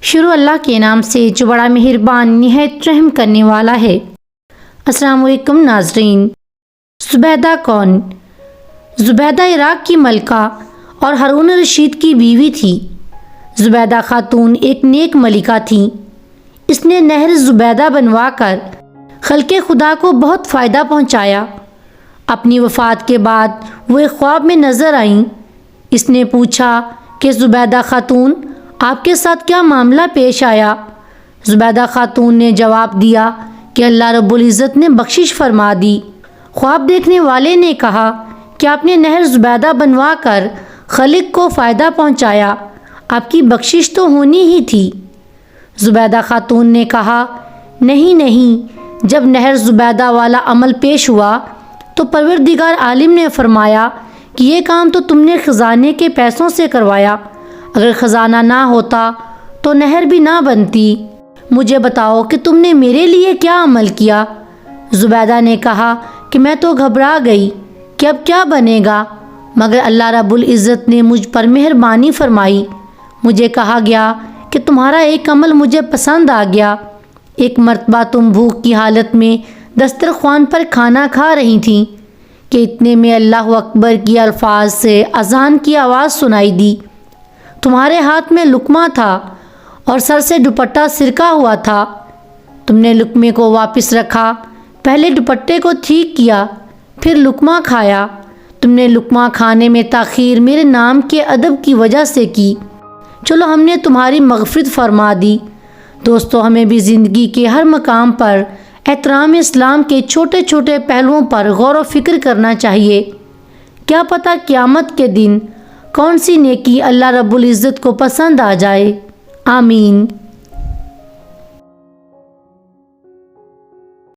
شروع اللہ کے نام سے جو بڑا مہربان نہایت رحم کرنے والا ہے۔ السلام علیکم ناظرین۔ زبیدہ کون؟ زبیدہ عراق کی ملکہ اور ہارون رشید کی بیوی تھی۔ زبیدہ خاتون ایک نیک ملکہ تھیں۔ اس نے نہر زبیدہ بنوا کر خلق خدا کو بہت فائدہ پہنچایا۔ اپنی وفات کے بعد وہ ایک خواب میں نظر آئیں۔ اس نے پوچھا کہ زبیدہ خاتون، آپ کے ساتھ کیا معاملہ پیش آیا؟ زبیدہ خاتون نے جواب دیا کہ اللہ رب العزت نے بخشش فرما دی۔ خواب دیکھنے والے نے کہا کہ آپ نے نہر زبیدہ بنوا کر خلق کو فائدہ پہنچایا، آپ کی بخشش تو ہونی ہی تھی۔ زبیدہ خاتون نے کہا، نہیں، جب نہر زبیدہ والا عمل پیش ہوا تو پروردگار عالم نے فرمایا کہ یہ کام تو تم نے خزانے کے پیسوں سے کروایا، اگر خزانہ نہ ہوتا تو نہر بھی نہ بنتی۔ مجھے بتاؤ کہ تم نے میرے لیے کیا عمل کیا؟ زبیدہ نے کہا کہ میں تو گھبرا گئی کہ اب کیا بنے گا، مگر اللہ رب العزت نے مجھ پر مہربانی فرمائی۔ مجھے کہا گیا کہ تمہارا ایک عمل مجھے پسند آ گیا۔ ایک مرتبہ تم بھوک کی حالت میں دسترخوان پر کھانا کھا رہی تھیں کہ اتنے میں اللہ اکبر کی الفاظ سے اذان کی آواز سنائی دی۔ تمہارے ہاتھ میں لقمہ تھا اور سر سے دوپٹہ سرکا ہوا تھا۔ تم نے لقمے کو واپس رکھا، پہلے دوپٹے کو ٹھیک کیا، پھر لقمہ کھایا۔ تم نے لقمہ کھانے میں تاخیر میرے نام کے ادب کی وجہ سے کی، چلو ہم نے تمہاری مغفرت فرما دی۔ دوستو، ہمیں بھی زندگی کے ہر مقام پر احترام اسلام کے چھوٹے چھوٹے پہلوؤں پر غور و فکر کرنا چاہیے۔ کیا پتہ قیامت کے دن کون سی نیکی اللہ رب العزت کو پسند آ جائے۔ آمین۔